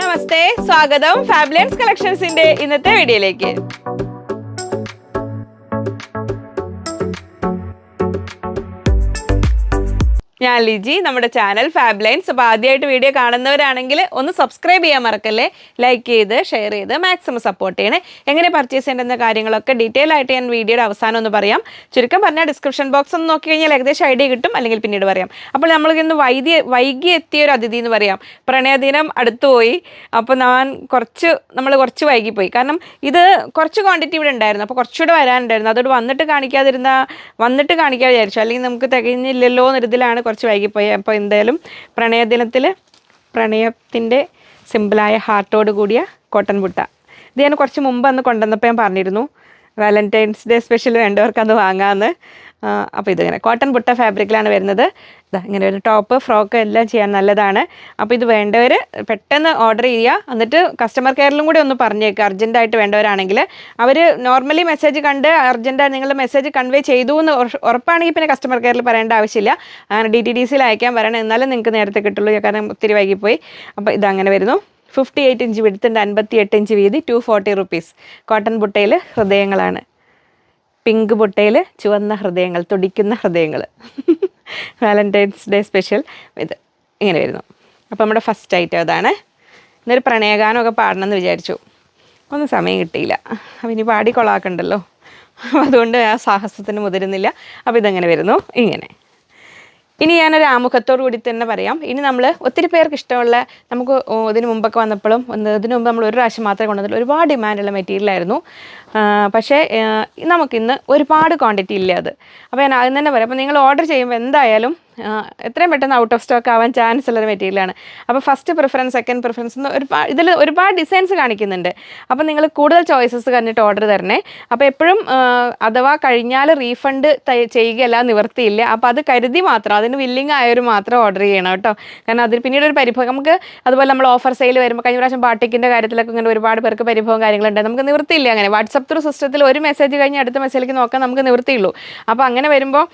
നമസ്തേ, സ്വാഗതം ഫാബ്ലൈൻസ് കളക്ഷൻസിന്റെ ഇന്നത്തെ വീഡിയോയിലേക്ക്. ഞാൻ ലിജി, നമ്മുടെ ചാനൽ ഫാബ്ലൈൻസ്. അപ്പോൾ ആദ്യമായിട്ട് വീഡിയോ കാണുന്നവരാണെങ്കിൽ ഒന്ന് സബ്സ്ക്രൈബ് ചെയ്യാൻ മറക്കല്ലേ, ലൈക്ക് ചെയ്ത് ഷെയർ ചെയ്ത് മാക്സിമം സപ്പോർട്ട് ചെയ്യണേ. എങ്ങനെ പർച്ചേസ് ചെയ്യേണ്ടുന്ന കാര്യങ്ങളൊക്കെ ഡീറ്റെയിൽ ആയിട്ട് ഞാൻ വീഡിയോയുടെ അവസാനം ഒന്ന് പറയാം. ചുരുക്കം പറഞ്ഞാൽ ഡിസ്ക്രിപ്ഷൻ ബോക്സ് ഒന്ന് നോക്കി കഴിഞ്ഞാൽ ഏകദേശം ഐഡിയ കിട്ടും, അല്ലെങ്കിൽ പിന്നീട് പറയാം. അപ്പോൾ നമ്മൾ ഇന്ന് വൈകി എത്തിയ ഒരു അതിഥി എന്ന് പറയാം. പ്രണയദിനം അടുത്തുപോയി. അപ്പോൾ നമ്മൾ കുറച്ച് വൈകിപ്പോയി. കാരണം ഇത് കുറച്ച് ക്വാണ്ടിറ്റി ഇവിടെ ഉണ്ടായിരുന്നു, അപ്പോൾ കുറച്ചുകൂടെ വരാനുണ്ടായിരുന്നു. അതോട് വന്നിട്ട് കാണിക്കാതെ വിചാരിച്ചു, അല്ലെങ്കിൽ നമുക്ക് തികഞ്ഞില്ലല്ലോ എന്നൊരിതിലാണ് കുറച്ച് വൈകിപ്പോയി. അപ്പോൾ എന്തായാലും പ്രണയത്തിൻ്റെ സിമ്പിളായ ഹാർട്ടോട് കൂടിയ കോട്ടൺ ബുട്ട ഇത് ഞാൻ കുറച്ച് മുമ്പ് അന്ന് കൊണ്ടുവന്നപ്പോൾ ഞാൻ പറഞ്ഞിരുന്നു വാലന്റൈൻസ് ഡേ സ്പെഷ്യൽ വേണ്ടവർക്ക് അത് വാങ്ങാമെന്ന്. അപ്പോൾ ഇതിങ്ങനെ കോട്ടൺ ബുട്ട ഫാബ്രിക്കിലാണ് വരുന്നത്. ഇങ്ങനെ ഒരു ടോപ്പ് ഫ്രോക്ക് എല്ലാം ചെയ്യാൻ നല്ലതാണ്. അപ്പോൾ ഇത് വേണ്ടവർ പെട്ടെന്ന് ഓർഡർ ചെയ്യുക. എന്നിട്ട് കസ്റ്റമർ കെയറിലും കൂടി ഒന്ന് പറഞ്ഞേക്കുക, അർജൻറ്റായിട്ട് വേണ്ടവരാണെങ്കിൽ. അവർ നോർമലി മെസ്സേജ് കണ്ട് അർജൻറ്റായിട്ട് നിങ്ങളുടെ മെസ്സേജ് കൺവേ ചെയ്തു എന്ന് ഉറപ്പാണെങ്കിൽ പിന്നെ കസ്റ്റമർ കെയറിൽ പറയേണ്ട ആവശ്യമില്ല. അങ്ങനെ DTDCയിൽ അയക്കാൻ പറയണം, എന്നാലും നിങ്ങൾക്ക് നേരത്തെ കിട്ടുള്ളൂ. കാരണം ഒത്തിരി വൈകിപ്പോയി. അപ്പോൾ ഇതങ്ങനെ വരുന്നു. 58 ഇഞ്ച് വിടുത്തുണ്ട്, 58 ഇഞ്ച് വീതി, 240 റുപ്പീസ്. കോട്ടൺ ബുട്ടയിൽ ഹൃദയങ്ങളാണ്. പിങ്ക് ബുട്ടയിൽ ചുവന്ന ഹൃദയങ്ങൾ, തുടിക്കുന്ന ഹൃദയങ്ങൾ. വാലന്റൈൻസ് ഡേ സ്പെഷ്യൽ ഇത് ഇങ്ങനെ വരുന്നു. അപ്പോൾ നമ്മുടെ ഫസ്റ്റ് ഐറ്റം അതാണ്. ഇന്നൊരു പ്രണയഗാനമൊക്കെ പാടണമെന്ന് വിചാരിച്ചു, ഒന്നും സമയം കിട്ടിയില്ല. അപ്പോൾ ഇനി പാടി കൊളാക്കണ്ടല്ലോ, അതുകൊണ്ട് ആ സാഹസത്തിന് മുതിരുന്നില്ല. അപ്പോൾ ഇതെങ്ങനെ വരുന്നു, ഇങ്ങനെ. ഇനി ഞാനൊരു ആമുഖത്തോടു കൂടി തന്നെ പറയാം. ഇനി നമ്മൾ ഒത്തിരി പേർക്ക് ഇഷ്ടമുള്ള, നമുക്ക് ഇതിന് മുമ്പൊക്കെ വന്നപ്പോഴും ഇതിന് മുമ്പ് നമ്മൾ ഒരു പ്രാവശ്യം മാത്രമേ കൊണ്ടുവന്നുള്ളൂ. ഒരുപാട് ഡിമാൻഡുള്ള മെറ്റീരിയലായിരുന്നു. പക്ഷേ നമുക്കിന്ന് ഒരുപാട് ക്വാണ്ടിറ്റി ഇല്ല അത്. അപ്പോൾ ഞാൻ ആദ്യം തന്നെ പറയാം, അപ്പോൾ നിങ്ങൾ ഓർഡർ ചെയ്യുമ്പോൾ എന്തായാലും എത്രയും പെട്ടെന്ന് ഔട്ട് ഓഫ് സ്റ്റോക്ക് ആവാൻ ചാൻസ് ഉള്ള മെറ്റീരിയലാണ്. അപ്പോൾ ഫസ്റ്റ് പ്രിഫറൻസ്, സെക്കൻഡ് പ്രിഫറൻസ് ഇതിൽ ഒരുപാട് ഡിസൈൻസ് കാണിക്കുന്നുണ്ട്. അപ്പോൾ നിങ്ങൾ കൂടുതൽ ചോയ്സസ് കണ്ടിട്ട് ഓർഡർ തരണേ. അപ്പോൾ എപ്പോഴും അഥവാ കഴിഞ്ഞാൽ റീഫണ്ട് ചെയ്യുകയല്ല, നിവർത്തിയില്ല. അപ്പോൾ അത് കരുതി മാത്രം, അതിന് വില്ലിങ് ആയവർ മാത്രം ഓർഡർ ചെയ്യണം കേട്ടോ. കാരണം അതിൽ പിന്നീട് ഒരു പരിഭവം നമുക്ക്, അതുപോലെ നമ്മൾ ഓഫർ സെയിൽ വരുമ്പോൾ കഴിഞ്ഞ പ്രാവശ്യം ബാട്ടിക്കിൻ്റെ കാര്യത്തിലൊക്കെ ഇങ്ങനെ ഒരുപാട് പേർക്ക് പരിഭവം കാര്യങ്ങളുണ്ട്. നമുക്ക് നിവൃത്തിയില്ല. അങ്ങനെ വാട്സപ്പ് ത്രൂ സിസ്റ്റത്തിൽ ഒരു മെസ്സേജ് കഴിഞ്ഞ് അടുത്ത മെസ്സേജിലേക്ക് നോക്കാൻ നമുക്ക് നിവൃത്തിയുള്ളൂ. അപ്പോൾ അങ്ങനെ വരുമ്പോൾ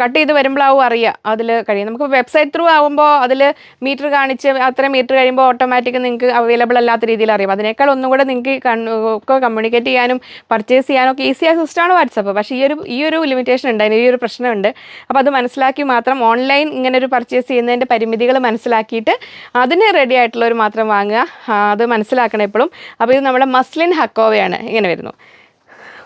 കട്ട് ചെയ്ത് വരുമ്പോഴാവും അറിയുക അതിൽ കഴിയും. നമുക്ക് വെബ്സൈറ്റ് ത്രൂ ആകുമ്പോൾ അതിൽ മീറ്റർ കാണിച്ച് അത്രയും മീറ്റർ കഴിയുമ്പോൾ ഓട്ടോമാറ്റിക് നിങ്ങൾക്ക് അവൈലബിൾ അല്ലാത്ത രീതിയിൽ അറിയാം. അതിനേക്കാൾ ഒന്നും കൂടെ നിങ്ങൾക്ക് ഒക്കെ കമ്മ്യൂണിക്കേറ്റ് ചെയ്യാനും പർച്ചേസ് ചെയ്യാനും ഒക്കെ ഈസിയായ സിസ്റ്റമാണ് വാട്സപ്പ്. പക്ഷേ ഈ ഒരു ലിമിറ്റേഷൻ ഉണ്ട്, ഈ ഒരു പ്രശ്നമുണ്ട്. അപ്പോൾ അത് മനസ്സിലാക്കി മാത്രം ഓൺലൈൻ ഇങ്ങനെ ഒരു പർച്ചേസ് ചെയ്യുന്നതിൻ്റെ പരിമിതികൾ മനസ്സിലാക്കിയിട്ട് അതിന് റെഡി ആയിട്ടുള്ളവർ മാത്രം വാങ്ങുക. അത് മനസ്സിലാക്കണം എപ്പോഴും. അപ്പോൾ ഇത് നമ്മുടെ മസ്ലിൻ ഹക്കോവയാണ്. ഇങ്ങനെ വരുന്നു.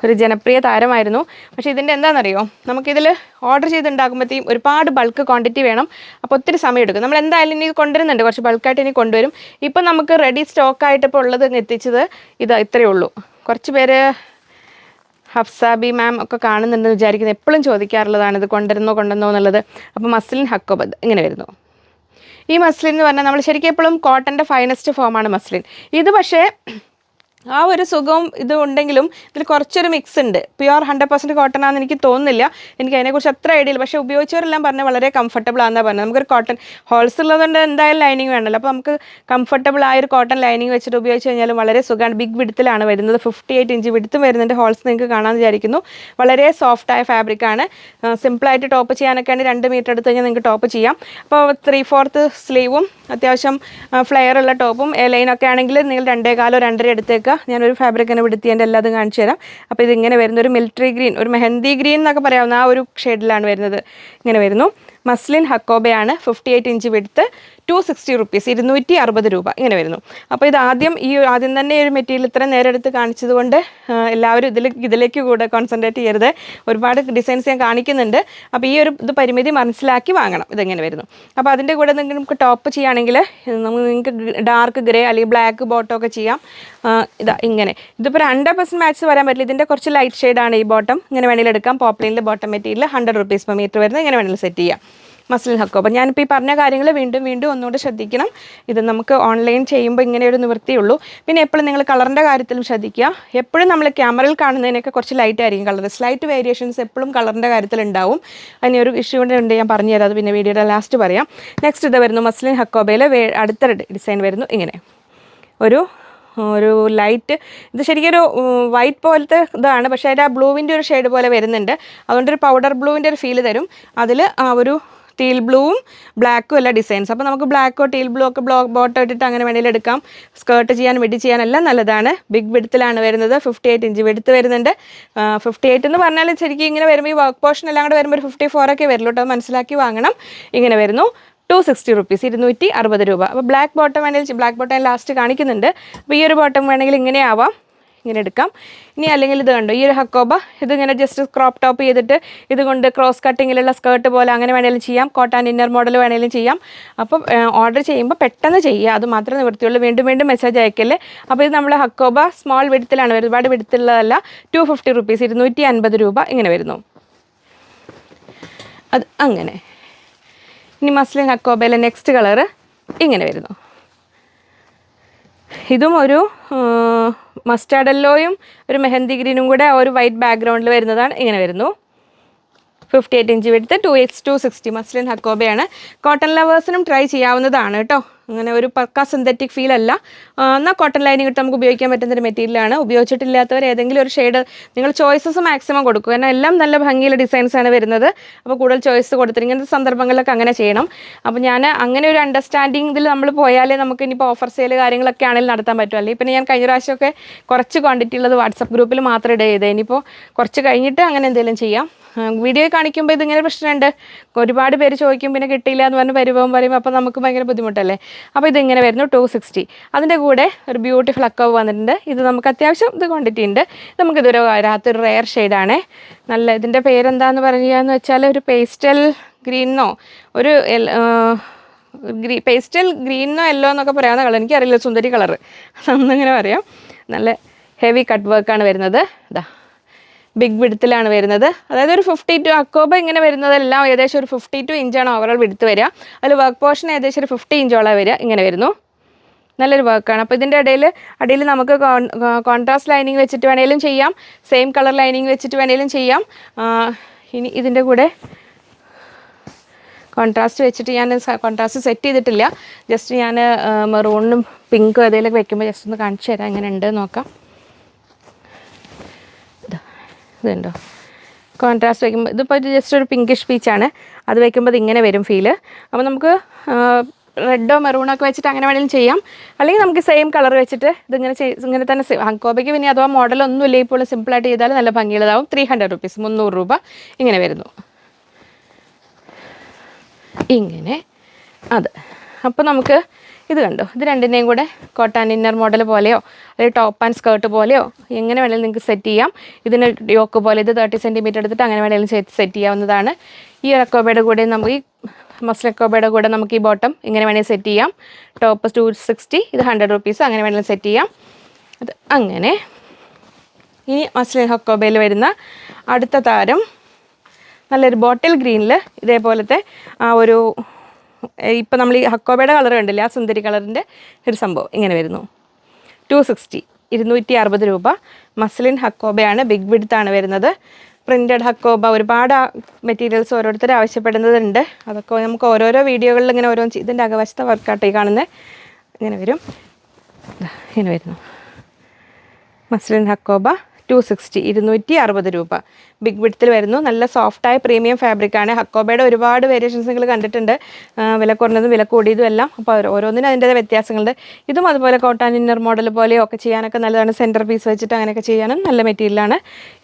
ഒരു ജനപ്രിയ താരമായിരുന്നു. പക്ഷേ ഇതിൻ്റെ എന്താണെന്നറിയോ, നമുക്കിതിൽ ഓർഡർ ചെയ്തുണ്ടാക്കുമ്പോഴത്തേക്കും ഒരുപാട് ബൾക്ക് ക്വാണ്ടിറ്റി വേണം. അപ്പോൾ ഒത്തിരി സമയം എടുക്കും. നമ്മൾ എന്തായാലും ഇനി കൊണ്ടുവരുന്നുണ്ട്, കുറച്ച് ബൾക്കായിട്ട് ഇനി കൊണ്ടുവരും. ഇപ്പം നമുക്ക് റെഡി സ്റ്റോക്കായിട്ട് ഇപ്പോൾ ഉള്ളത് എത്തിച്ചത് ഇത്രയേ ഉള്ളൂ. കുറച്ച് പേര് ഹഫ്സാബി മാം ഒക്കെ കാണുന്നുണ്ടെന്ന് വിചാരിക്കുന്നത്, എപ്പോഴും ചോദിക്കാറുള്ളതാണ് ഇത് കൊണ്ടുവരുന്നോ എന്നുള്ളത്. അപ്പോൾ മസ്ലിൻ ഹക്കോബ ഇങ്ങനെ വരുന്നു. ഈ മസ്ലിൻ എന്ന് പറഞ്ഞാൽ നമ്മൾ ശരിക്കും എപ്പോഴും കോട്ടൻ്റെ ഫൈനസ്റ്റ് ഫോമാണ് മസ്ലിൻ. ഇത് പക്ഷേ ആ ഒരു സുഖവും ഇത് ഉണ്ടെങ്കിലും ഇതിൽ കുറച്ചൊരു മിക്സ് ഉണ്ട്. പ്യുവർ 100% കോട്ടൺ ആണെന്ന് എനിക്ക് തോന്നുന്നില്ല. എനിക്ക് അതിനെക്കുറിച്ച് അത്ര ഐഡിയ ഇല്ല. പക്ഷേ ഉപയോഗിച്ചവരെല്ലാം പറഞ്ഞാൽ വളരെ കംഫർട്ടബിൾ ആണെന്നാണ് പറഞ്ഞത്. നമുക്കൊരു കോട്ടൺ ഹോൾസ് ഉള്ളതുകൊണ്ട് എന്തായാലും ലൈനിങ് വേണമല്ലോ. അപ്പോൾ നമുക്ക് കംഫർട്ടബിൾ ആയൊരു കോട്ടൺ ലൈനിങ് വെച്ചിട്ട് ഉപയോഗിച്ച് കഴിഞ്ഞാലും വളരെ സുഖമാണ്. ബിഗ് വിഡ്ത്തിലാണ് വരുന്നത്. 58 ഇഞ്ച് വിഡ്ത്തും വരുന്നുണ്ട്. ഹോൾസ് നിങ്ങൾക്ക് കാണാമെന്ന് വിചാരിക്കുന്നു. വളരെ സോഫ്റ്റായ ഫാബ്രിക്കാണ്. സിമ്പിളായിട്ട് ടോപ്പ് ചെയ്യാനൊക്കെയാണ് 2 മീറ്റർ എടുത്ത് കഴിഞ്ഞാൽ നിങ്ങൾക്ക് ടോപ്പ് ചെയ്യാം. അപ്പോൾ 3/4 സ്ലീവും അത്യാവശ്യം ഫ്ലെയർ ഉള്ള ടോപ്പും ലൈനൊക്കെ ആണെങ്കിൽ നിങ്ങൾ 2.25 2.5 എടുത്തേക്കുക. ഞാനൊരു ഫാബ്രിക്കിനെ വിടുത്തി എൻ്റെ എല്ലാതും കാണിച്ചു തരാം. അപ്പോൾ ഇതിങ്ങനെ വരുന്ന ഒരു മിലിറ്ററി ഗ്രീൻ, ഒരു മെഹന്തി ഗ്രീൻ എന്നൊക്കെ പറയാവുന്ന ആ ഒരു ഷെയ്ഡിലാണ് വരുന്നത്. ഇങ്ങനെ വരുന്നു. മസ്ലിൻ ഹക്കോബയാണ്. 58 ഇഞ്ച് വിടുത്ത്, 260 റുപ്പീസ്, 260 രൂപ. ഇങ്ങനെ വരുന്നു. അപ്പോൾ ഇത് ആദ്യം തന്നെ ഈ ഒരു മെറ്റീരിയൽ ഇത്ര നേരം എടുത്ത് കാണിച്ചതുകൊണ്ട് എല്ലാവരും ഇതിലേക്ക് കൂടെ കോൺസെൻട്രേറ്റ് ചെയ്യരുത്. ഒരുപാട് ഡിസൈൻസ് ഞാൻ കാണിക്കുന്നുണ്ട്. അപ്പോൾ ഈ ഒരു പരിമിതി മനസ്സിലാക്കി വാങ്ങണം. ഇതെങ്ങനെ വരുന്നു. അപ്പോൾ അതിൻ്റെ കൂടെ നമുക്ക് ടോപ്പ് ചെയ്യുകയാണെങ്കിൽ നിങ്ങൾക്ക് ഡാർക്ക് ഗ്രേ അല്ലെങ്കിൽ ബ്ലാക്ക് ബോട്ടം ഒക്കെ ചെയ്യാം. ഇങ്ങനെ ഇതിപ്പോൾ 100% മാച്ച് വരാൻ പറ്റില്ല. ഇതിൻ്റെ കുറച്ച് ലൈറ്റ് ഷെയ്ഡാണ് ഈ ബോട്ടം. ഇങ്ങനെ വേണമെങ്കിൽ എടുക്കാം. പോപ്ലിനിൽ bottom material 100 rupees per metre വരുന്നത്. ഇങ്ങനെ വേണമെങ്കിൽ സെറ്റ് ചെയ്യാം. മസ്ലിൻ ഹക്കോബ. ഞാനിപ്പോൾ ഈ പറഞ്ഞ കാര്യങ്ങൾ വീണ്ടും ഒന്നുകൂടെ ശ്രദ്ധിക്കണം. ഇത് നമുക്ക് ഓൺലൈൻ ചെയ്യുമ്പോൾ ഇങ്ങനെ ഒരു നിവൃത്തിയുള്ളൂ. പിന്നെ എപ്പോഴും നിങ്ങൾ കളറിൻ്റെ കാര്യത്തിലും ശ്രദ്ധിക്കുക. എപ്പോഴും നമ്മൾ ക്യാമറയിൽ കാണുന്നതിനൊക്കെ കുറച്ച് ലൈറ്റ് ആയിരിക്കും കളർ. സ്ലൈറ്റ് വേരിയേഷൻസ് എപ്പോഴും കളറിൻ്റെ കാര്യത്തിലുണ്ടാവും. അതിന് ഒരു ഇഷ്യൂ കൂടെ ഉണ്ട്, ഞാൻ പറഞ്ഞു തരാം. അത് പിന്നെ വീഡിയോയുടെ ലാസ്റ്റ് പറയാം. നെക്സ്റ്റ് ഇത് വരുന്നു മസ്ലിൻ ഹക്കോബയിൽ അടുത്ത ഡിസൈൻ വരുന്നു. ഇങ്ങനെ ഒരു ലൈറ്റ്, ഇത് ശരിക്കും ഒരു വൈറ്റ് പോലത്തെ ഇതാണ്. പക്ഷേ അതിൻ്റെ ആ ബ്ലൂവിൻ്റെ ഒരു ഷെയ്ഡ് പോലെ വരുന്നുണ്ട്. അതുകൊണ്ടൊരു പൗഡർ ബ്ലൂവിൻ്റെ ഒരു ഫീല് തരും. അതിൽ ആ ഒരു ടീൽ ബ്ലൂവും ബ്ലാക്കും എല്ലാ ഡിസൈൻസ്. അപ്പോൾ നമുക്ക് ബ്ലാക്കോ ടീൽ ബ്ലൂ ഒക്കെ ബോട്ടം ഇട്ടിട്ട് അങ്ങനെ വേണമെങ്കിലും എടുക്കാം. സ്കേർട്ട് ചെയ്യാൻ മിഡി ചെയ്യാനെല്ലാം നല്ലതാണ്. ബിഗ് വിഡ്ത്തിലാണ് വരുന്നത്. 58 ഇഞ്ച് വിഡ്ത്ത് വരുന്നുണ്ട്. 58 എന്ന് പറഞ്ഞാൽ ശരിക്കും ഇങ്ങനെ വരുമ്പോൾ ഈ വർക്ക് പോർഷൻ എല്ലാം കൂടെ വരുമ്പോൾ ഒരു 54 ഒക്കെ വരുള്ളൂ കേട്ടോ. മനസ്സിലാക്കി വാങ്ങണം. ഇങ്ങനെ വരുന്നു. 260 റുപ്പീസ്, 260 രൂപ. അപ്പോൾ ബ്ലാക്ക് ബോട്ടം വേണമെങ്കിൽ ബ്ലാക്ക് ബോട്ടം ലാസ്റ്റ് കാണിക്കുന്നുണ്ട്. അപ്പോൾ ഈ ഒരു ബോട്ടം വേണമെങ്കിൽ ഇങ്ങനെ ആവാം, ഇങ്ങനെ എടുക്കാം. ഇനി അല്ലെങ്കിൽ ഇത് കണ്ടോ, ഈ ഒരു ഹക്കോബ ഇതിങ്ങനെ ജസ്റ്റ് ക്രോപ്പ് ടോപ്പ് ചെയ്തിട്ട് ഇതുകൊണ്ട് ക്രോസ് കട്ടിങ്ങിലുള്ള സ്കേർട്ട് പോലെ അങ്ങനെ വേണമെങ്കിലും ചെയ്യാം. കോട്ടൺ ഇന്നർ മോഡൽ വേണമെങ്കിലും ചെയ്യാം. അപ്പം ഓർഡർ ചെയ്യുമ്പോൾ പെട്ടെന്ന് ചെയ്യുക, അത് മാത്രമേ നിവൃത്തിയുള്ളൂ. വീണ്ടും വീണ്ടും മെസ്സേജ് അയക്കല്ലേ. അപ്പോൾ ഇത് നമ്മൾ ഹക്കോബ സ്മോൾ വിഡ്ത്തിലാണ്, ഒരുപാട് വിഡ്ത്തുള്ളതല്ല. 250 റുപ്പീസ്, 250 രൂപ ഇങ്ങനെ വരുന്നു. അത് അങ്ങനെ. ഇനി മസ്ലിൻ ഹക്കോബയിലെ നെക്സ്റ്റ് കളറ് ഇങ്ങനെ വരുന്നു. ഇതും ഒരു മസ്റ്റാർഡ് യെല്ലോയും ഒരു മെഹന്തി ഗ്രീനും കൂടെ ഒരു വൈറ്റ് ബാക്ക്ഗ്രൗണ്ടിൽ വരുന്നതാണ്. ഇങ്ങനെ വരുന്നു. 58 ഇഞ്ച് വിഡ്ത്ത്, 260 മസ്ലിൻ ഹക്കോബയാണ്. കോട്ടൺ ലവേഴ്സിനും ട്രൈ ചെയ്യാവുന്നതാണ് കേട്ടോ. അങ്ങനെ ഒരു പക്ക സിന്തറ്റിക് ഫീൽ അല്ല. എന്നാൽ കോട്ടൺ ലൈനിങ് ഇട്ട് നമുക്ക് ഉപയോഗിക്കാൻ പറ്റുന്നൊരു മെറ്റീരിയലാണ്. ഉപയോഗിച്ചിട്ടില്ലാത്തവർ ഏതെങ്കിലും ഒരു ഷെയ്ഡ് നിങ്ങൾ ചോയ്സസ് മാക്സിമം കൊടുക്കുക. കാരണം എല്ലാം നല്ല ഭംഗിയുള്ള ഡിസൈൻസാണ് വരുന്നത്. അപ്പോൾ കൂടുതൽ ചോയ്സ് കൊടുത്തിട്ട് ഇങ്ങനത്തെ സന്ദർഭങ്ങളിലൊക്കെ അങ്ങനെ ചെയ്യണം. അപ്പോൾ ഞാൻ അങ്ങനെ ഒരു അണ്ടർസ്റ്റാൻഡിങ് ഇതിൽ നമ്മൾ പോയാലേ നമുക്ക് ഇനിയിപ്പോൾ ഓഫർ സെയിൽ കാര്യങ്ങളൊക്കെ ആണെങ്കിലും നടത്താൻ പറ്റും. അല്ലെങ്കിൽ പിന്നെ ഞാൻ കഴിഞ്ഞ പ്രാവശ്യമൊക്കെ കുറച്ച് ക്വാണ്ടിറ്റി ഉള്ളത് വാട്സപ്പ് ഗ്രൂപ്പിൽ മാത്രം ഇടുക ചെയ്തത്. ഇനിയിപ്പോൾ കുറച്ച് കഴിഞ്ഞിട്ട് അങ്ങനെ എന്തെങ്കിലും ചെയ്യാം. വീഡിയോ കാണിക്കുമ്പോൾ ഇതിങ്ങനെ പ്രശ്നമുണ്ട്. ഒരുപാട് പേര് ചോദിക്കും പിന്നെ കിട്ടിയില്ല എന്ന് പറഞ്ഞ് പരിഭവം പറയും. അപ്പോൾ നമുക്ക് ഭയങ്കര ബുദ്ധിമുട്ടല്ലേ. അപ്പോൾ ഇതിങ്ങനെ വരുന്നു 260. അതിൻ്റെ കൂടെ ഒരു ബ്യൂട്ടിഫുൾ അക്കവ് വന്നിട്ടുണ്ട്. ഇത് നമുക്ക് അത്യാവശ്യം ഇത് ക്വാണ്ടിറ്റി ഉണ്ട്. നമുക്കിതൊരു വരാത്തൊരു റെയർ ഷെയ്ഡാണ്. നല്ല ഇതിൻ്റെ പേരെന്താന്ന് പറയുകയെന്ന് വെച്ചാൽ ഒരു പേസ്റ്റൽ ഗ്രീനോ ഒരു പേസ്റ്റൽ ഗ്രീനോ യെല്ലോ എന്നൊക്കെ പറയാവുന്ന കളർ, എനിക്കറിയില്ല, സുന്ദരി കളറ് അതൊന്നിങ്ങനെ പറയാം. നല്ല ഹെവി കട്ട് വർക്കാണ് വരുന്നത്. ഇതാ ബിഗ് വിഡ്ത്തിലാണ് വരുന്നത്. അതായത് ഒരു 52 അക്കോബ ഇങ്ങനെ വരുന്നതെല്ലാം ഏകദേശം ഒരു 52 ഇഞ്ചാണ് ഓവറോൾ വിഡ്ത്ത് വരിക. അതിൽ വർക്ക് പോർഷൻ ഏകദേശം ഒരു 50 ഇഞ്ചോളം വരിക. ഇങ്ങനെ വരുന്നു. നല്ലൊരു വർക്കാണ്. അപ്പോൾ ഇതിൻ്റെ അടിയിൽ നമുക്ക് കോൺട്രാസ്റ്റ് ലൈനിങ് വെച്ചിട്ട് വേണമെങ്കിലും ചെയ്യാം. സെയിം കളർ ലൈനിങ് വെച്ചിട്ട് വേണമെങ്കിലും ചെയ്യാം. ഇനി ഇതിൻ്റെ കൂടെ കോൺട്രാസ്റ്റ് വെച്ചിട്ട് ഞാൻ കോൺട്രാസ്റ്റ് സെറ്റ് ചെയ്തിട്ടില്ല. ജസ്റ്റ് ഞാൻ മെറൂണും പിങ്കും ഏതെങ്കിലുമൊക്കെ വെക്കുമ്പോൾ ജസ്റ്റ് ഒന്ന് കാണിച്ചു തരാം എങ്ങനെ ഉണ്ട് നോക്കാം. ഇതുണ്ടോ കോൺട്രാസ്റ്റ് വയ്ക്കുമ്പോൾ ഇതിപ്പോൾ ജസ്റ്റ് ഒരു പിങ്കിഷ് പീച്ചാണ്. അത് വയ്ക്കുമ്പോൾ ഇങ്ങനെ വരും ഫീല്. അപ്പോൾ നമുക്ക് റെഡോ മെറൂണോ ഒക്കെ വെച്ചിട്ട് അങ്ങനെ വേണമെങ്കിലും ചെയ്യാം. അല്ലെങ്കിൽ നമുക്ക് സെയിം കളർ വെച്ചിട്ട് ഇതിങ്ങനെ ഇങ്ങനെ തന്നെ ഹക്കോബയ്ക്ക് പിന്നെ അഥവാ മോഡലൊന്നും ഇല്ല, ഇപ്പോൾ സിമ്പിളായിട്ട് ചെയ്താൽ നല്ല ഭംഗിയുള്ളതാവും. 300 റുപ്പീസ്, 300 രൂപ ഇങ്ങനെ വരുന്നു. ഇങ്ങനെ അത്. അപ്പോൾ നമുക്ക് ഇത് കണ്ടോ, ഇത് രണ്ടിനെയും കൂടെ കോട്ടൺ ഇന്നർ മോഡൽ പോലെയോ അല്ലെങ്കിൽ ടോപ്പ് ആൻഡ് സ്കേർട്ട് പോലെയോ എങ്ങനെ വേണമെങ്കിലും നിങ്ങൾക്ക് സെറ്റ് ചെയ്യാം. ഇതിന് യോക്ക് പോലെ ഇത് 30 സെൻറ്റിമീറ്റർ എടുത്തിട്ട് അങ്ങനെ വേണമെങ്കിലും സെറ്റ് ചെയ്യാവുന്നതാണ്. ഈ അക്കോബയുടെ കൂടെ നമുക്ക് ഈ മസ്ലിൻ അക്കോബയുടെ കൂടെ നമുക്ക് ഈ ബോട്ടം ഇങ്ങനെ വേണമെങ്കിൽ സെറ്റ് ചെയ്യാം. ടോപ്പ് 260, ഇത് 100 റുപ്പീസ് അങ്ങനെ വേണമെങ്കിലും സെറ്റ് ചെയ്യാം. അത് അങ്ങനെ. ഇനി മസ്ലിൻ അക്കോബയിൽ വരുന്ന അടുത്ത താരം നല്ലൊരു ബോട്ടിൽ ഗ്രീനിൽ ഇതേപോലത്തെ ആ ഒരു ഇപ്പം നമ്മൾ ഈ ഹക്കോബയുടെ കളർ കണ്ടില്ലേ, ആ സുന്ദരി കളറിൻ്റെ ഒരു സംഭവം ഇങ്ങനെ വരുന്നു. 260, 260 രൂപ. മസ്ലിൻ ഹക്കോബയാണ്, ബിഗ് വിഡ്ത്താണ് വരുന്നത്. പ്രിൻറ്റഡ് ഹക്കോബ ഒരുപാട് മെറ്റീരിയൽസ് ഓരോരുത്തർ ആവശ്യപ്പെടുന്നതുണ്ട്. അതൊക്കെ നമുക്ക് ഓരോരോ വീഡിയോകളിൽ ഇങ്ങനെ ഇതിൻ്റെ അകവശത്തെ വർക്കാട്ടെ കാണുന്നത് ഇങ്ങനെ വരും. ഇങ്ങനെ വരുന്നു മസ്ലിൻ ഹക്കോബ 260, 260 രൂപ. ബിഗ് വിഡ്ത്തിൽ വരുന്നു. നല്ല സോഫ്റ്റായ പ്രീമിയം ഫാബ്രിക്കാണ്. ഹക്കോബയുടെ ഒരുപാട് വേരിയേഷൻസ് നിങ്ങൾ കണ്ടിട്ടുണ്ട്, വില കുറഞ്ഞതും വില കൂടിയതും എല്ലാം. അപ്പോൾ ഓരോന്നിനും അതിൻ്റെതായ വ്യത്യാസങ്ങളുണ്ട്. ഇതും അതുപോലെ കോട്ടൺ ഇന്നർ മോഡൽ പോലെയോ ഒക്കെ ചെയ്യാനൊക്കെ നല്ലതാണ്. സെൻറ്റർ പീസ് വെച്ചിട്ട് അങ്ങനെയൊക്കെ ചെയ്യാനും നല്ല മെറ്റീരിയലാണ്.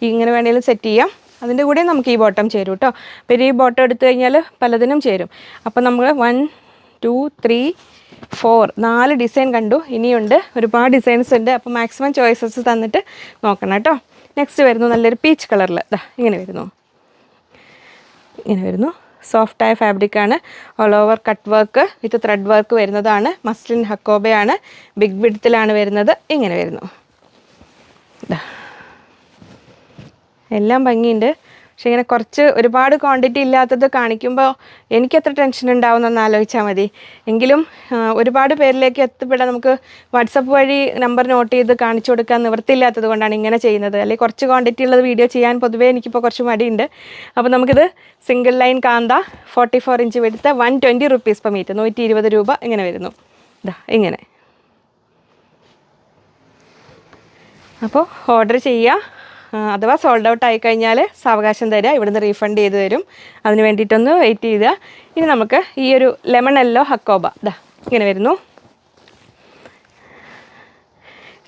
ഇങ്ങനെ വേണമെങ്കിലും സെറ്റ് ചെയ്യാം. അതിൻ്റെ കൂടെ നമുക്ക് ഈ ബോട്ടം ചേരും കേട്ടോ. പിന്നെ ഈ ബോട്ടം എടുത്തു കഴിഞ്ഞാൽ പലതിനും ചേരും. അപ്പോൾ നമ്മൾ 1, 2, 3, 4, 4 ഡിസൈൻ കണ്ടു. ഇനിയുണ്ട്, ഒരുപാട് ഡിസൈൻസ് ഉണ്ട്. അപ്പോൾ മാക്സിമം ചോയ്സസ് തന്നിട്ട് നോക്കണം കേട്ടോ. നെക്സ്റ്റ് വരുന്നു നല്ലൊരു പീച്ച് കളറിൽ. ഇങ്ങനെ വരുന്നു. ഇങ്ങനെ വരുന്നു. സോഫ്റ്റായ ഫാബ്രിക്കാണ്. All over cut work with thread work വരുന്നതാണ്. മസ്ലിൻ ഹക്കോബയാണ്, ബിഗ് വിഡ്ത്തിലാണ് വരുന്നത്. ഇങ്ങനെ വരുന്നു. എല്ലാം ഭംഗിയുണ്ട്. പക്ഷേ ഇങ്ങനെ കുറച്ച് ഒരുപാട് ക്വാണ്ടിറ്റി ഇല്ലാത്തത് കാണിക്കുമ്പോൾ എനിക്കത്ര ടെൻഷൻ ഉണ്ടാവുമെന്നൊന്ന് ആലോചിച്ചാൽ മതി. എങ്കിലും ഒരുപാട് പേരിലേക്ക് എത്തിപ്പെടാൻ നമുക്ക് വാട്സപ്പ് വഴി നമ്പർ നോട്ട് ചെയ്ത് കാണിച്ചു കൊടുക്കാൻ നിവൃത്തിയില്ലാത്തത് കൊണ്ടാണ് ഇങ്ങനെ ചെയ്യുന്നത്. അല്ലെങ്കിൽ കുറച്ച് ക്വാണ്ടിറ്റി ഉള്ളത് വീഡിയോ ചെയ്യാൻ പൊതുവേ എനിക്കിപ്പോൾ കുറച്ച് മടിയുണ്ട്. അപ്പോൾ നമുക്കിത് സിംഗിൾ ലൈൻ കാന്ത 44 ഇഞ്ച് എടുത്ത് 120 റുപ്പീസ് പെർ മീറ്റർ, 120 രൂപ ഇങ്ങനെ വരുന്നു. ഇങ്ങനെ. അപ്പോൾ ഓർഡർ ചെയ്യുക. അഥവാ സോൾഡ് ഔട്ട് ആയിക്കഴിഞ്ഞാൽ സാവകാശം തരിക, ഇവിടുന്ന് റീഫണ്ട് ചെയ്ത് തരും. അതിന് വേണ്ടിയിട്ടൊന്ന് വെയിറ്റ് ചെയ്യുക. ഇനി നമുക്ക് ഈ ഒരു ലെമൺ യെല്ലോ ഹക്കോബ ഇതാ ഇങ്ങനെ വരുന്നു.